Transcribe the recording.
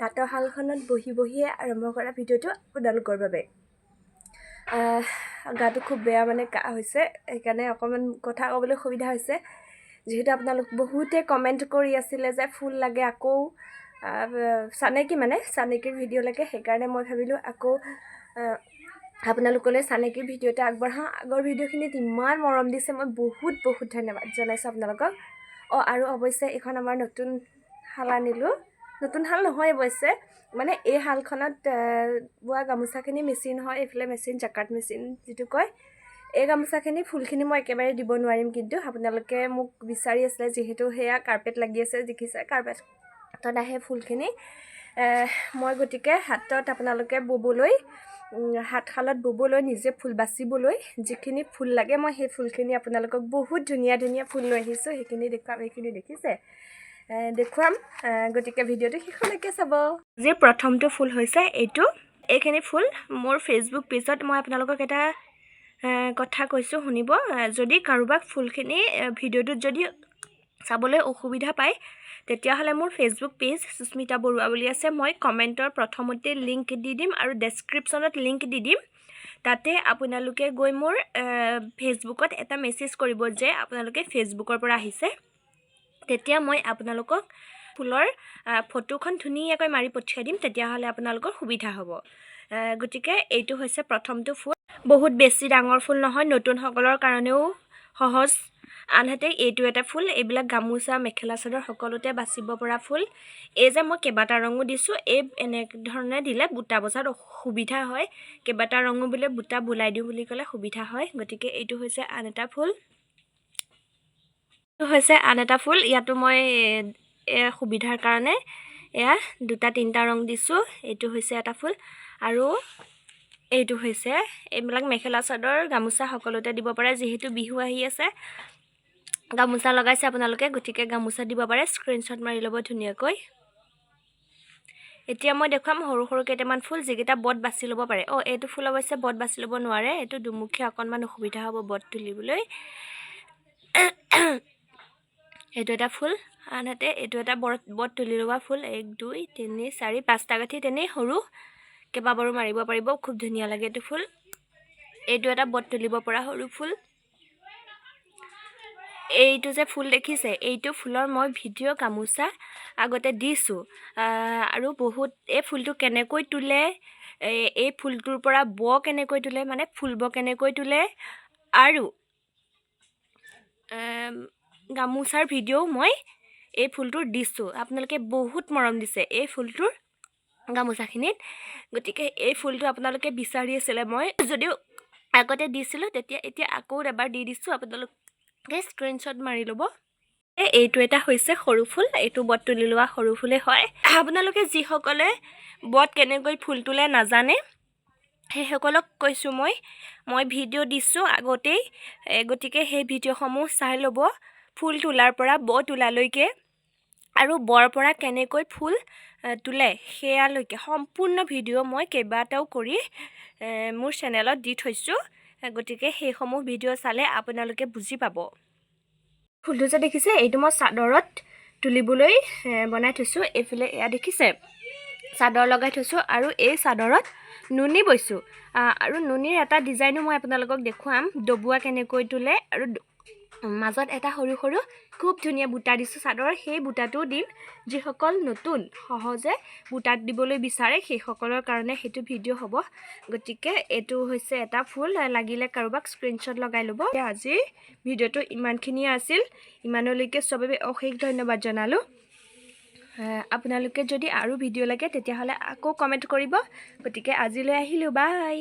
তাঁতৰ শালখনত বহি বহিয়ে আৰম্ভ কৰা ভিডিঅ'টো আপোনালোকৰ বাবে। গাটো খুব বেয়া মানে কাহ হৈছে, সেইকাৰণে অকণমান কথা ক'বলৈ সুবিধা হৈছে। যিহেতু আপোনালোক বহুতে কমেণ্ট কৰি আছিলে যে ফুল লাগে আকৌ চানেকিৰ ভিডিঅ' লাগে, সেইকাৰণে মই ভাবিলোঁ আকৌ আপোনালোকলৈ চানেকিৰ ভিডিঅ' এটা আগবঢ়াওঁ। আগৰ ভিডিঅ'খিনিত ইমান মৰম দিছে, মই বহুত ধন্যবাদ জনাইছোঁ আপোনালোকক। আৰু অৱশ্যে এইখন আমাৰ নতুন শাল আনিলোঁ। নতুন শাল নহয় অৱশ্যে, মানে এই শালখনত বোৱা গামোচাখিনি মেচিন হয়, এইফালে মেচিন জাকাৰ্ড মেচিন যিটো কয়। এই গামোচাখিনি ফুলখিনি মই একেবাৰে দিব নোৱাৰিম, কিন্তু আপোনালোকে মোক বিচাৰি আছিলে, যিহেতু সেয়া কাৰ্পেট লাগি আছে, দেখিছে কাৰ্পেটত আহে ফুলখিনি। মই গতিকে হাতত আপোনালোকে ববলৈ, হাতশালত ববলৈ, নিজে ফুল বাচিবলৈ যিখিনি ফুল লাগে, মই সেই ফুলখিনি আপোনালোকক বহুত ধুনীয়া ফুল লৈ আহিছোঁ। সেইখিনি দেখুৱাম। এইখিনি দেখিছে দেখুৱাম, গতিকে ভিডিঅ'টো শেষলৈকে চাব। যি প্ৰথমটো ফুল হৈছে এইখিনি ফুল মোৰ ফেচবুক পেজত মই আপোনালোকক এটা কথা কৈছোঁ, শুনিব। যদি কাৰোবাক ফুলখিনি ভিডিঅ'টোত যদি চাবলৈ অসুবিধা পায়, তেতিয়াহ'লে মোৰ ফেচবুক পেজ সুস্মিতা বৰুৱা বুলি আছে। মই কমেণ্টৰ প্ৰথমতে লিংক দি দিম আৰু ডেছক্ৰিপশ্যনত লিংক দি দিম। তাতে আপোনালোকে গৈ মোৰ ফেচবুকত এটা মেছেজ কৰিব যে আপোনালোকে ফেচবুকৰ পৰা আহিছে। তেতিয়া মই আপোনালোকক ফুলৰ ফটোখন ধুনীয়াকৈ মাৰি পঠিয়াই দিম, তেতিয়াহ'লে আপোনালোকৰ সুবিধা হ'ব। গতিকে এইটো হৈছে প্ৰথমটো ফুল। বহুত বেছি ডাঙৰ ফুল নহয়, নতুনসকলৰ কাৰণেও সহজ। আনহাতে এইটো এটা ফুল, এইবিলাক গামোচা, মেখেলা চাদৰ সকলোতে বাচিব পৰা ফুল। এই যে মই কেইবাটা ৰঙো দিছোঁ, এই এনেধৰণে দিলে বুটা বচাত সুবিধা হয়। কেইবাটা ৰঙো বোলে বুটা বোলাই দিওঁ বুলি ক'লে সুবিধা হয়। গতিকে এইটো হৈছে আন এটা ফুল। ইয়াতো মই সুবিধাৰ কাৰণে এয়া 2-3টা ৰং দিছোঁ। এইটো হৈছে এটা ফুল, আৰু এইটো হৈছে, এইবিলাক মেখেলা চাদৰ, গামোচা সকলোতে দিব পাৰে। যিহেতু বিহু আহি আছে, গামোচা লগাইছে আপোনালোকে, গতিকে গামোচা দিব পাৰে। স্ক্ৰীনশ্বট মাৰি ল'ব ধুনীয়াকৈ। এতিয়া মই দেখুৱাম সৰু কেইটামান ফুল, যিকেইটা বট বাছি ল'ব পাৰে। এইটো ফুল অৱশ্যে বট বাছি ল'ব নোৱাৰে, এইটো দুমুখীয়া, অকণমান অসুবিধা হ'ব বট তুলিবলৈ। এইটো এটা ফুল, আনহাতে এইটো এটা বট তুলি লোৱা ফুল। 1 2 3 4 5টা গাঁঠি তেনেই সৰু, কেইবাবাৰো মাৰিব পাৰিব, খুব ধুনীয়া লাগে এইটো ফুল। এইটো এটা বট তুলিব পৰা সৰু ফুল। এইটো যে ফুল দেখিছে, এইটো ফুলৰ মই ভিডিঅ' গামোচা আগতে দিছোঁ। আৰু বহুত এই ফুলটো কেনেকৈ তোলে, এই ফুলটোৰ পৰা কেনেকৈ তোলে, মানে ফুলব কেনেকৈ তোলে, আৰু গামোচাৰ ভিডিঅ' মই এই ফুলটোৰ দিছোঁ। আপোনালোকে বহুত মৰম দিছে এই ফুলটোৰ গামোচাখিনিত। গতিকে এই ফুলটো আপোনালোকে বিচাৰি আছিলে, মই যদিও আগতে দিছিলোঁ, এতিয়া আকৌ এবাৰ দি দিছোঁ। আপোনালোকে স্ক্ৰীনশ্বট মাৰি ল'ব। এইটো এটা হৈছে সৰু ফুল, এইটো বট তুলি লোৱা সৰু ফুলেই হয়। আপোনালোকে যিসকলে বট কেনেকৈ ফুল তোলে নাজানে, সেইসকলক কৈছোঁ মই ভিডিঅ' দিছোঁ আগতেই। গতিকে সেই ভিডিঅ'সমূহ চাই ল'ব, ফুল তোলাৰ পৰা তোলালৈকে, আৰু বৰ পৰা কেনেকৈ ফুল তোলে সেয়ালৈকে সম্পূৰ্ণ ভিডিঅ' মই কেইবাটাও কৰি মোৰ চেনেলত দি থৈছোঁ। গতিকে সেইসমূহ ভিডিঅ' চালে আপোনালোকে বুজি পাব। ফুলটো যে দেখিছে, এইটো মই চাদৰত তুলিবলৈ বনাই থৈছোঁ। এইফালে এয়া দেখিছে, চাদৰ লগাই থৈছোঁ, আৰু এই চাদৰত নুনি বৈছোঁ। আৰু নুনিৰ এটা ডিজাইনো মই আপোনালোকক দেখুৱাম, ডবোৱা কেনেকৈ তোলে, আৰু মাজত এটা সৰু খুব ধুনীয়া বুটা দিছোঁ চাদৰ। সেই বুটাটোও দিম, যিসকল নতুন সহজে বুটাত দিবলৈ বিচাৰে সেইসকলৰ কাৰণে সেইটো ভিডিঅ' হ'ব। গতিকে এইটো হৈছে এটা ফুল, লাগিলে কাৰোবাক স্ক্ৰীনশ্বট লগাই ল'ব। আজি ভিডিঅ'টো ইমানখিনিয়ে আছিল, ইমানলৈকে চবেই অশেষ ধন্যবাদ জনালোঁ। আপোনালোকে যদি আৰু ভিডিঅ' লাগে তেতিয়াহ'লে আকৌ কমেণ্ট কৰিব। গতিকে আজিলৈ আহিলোঁ, বাই।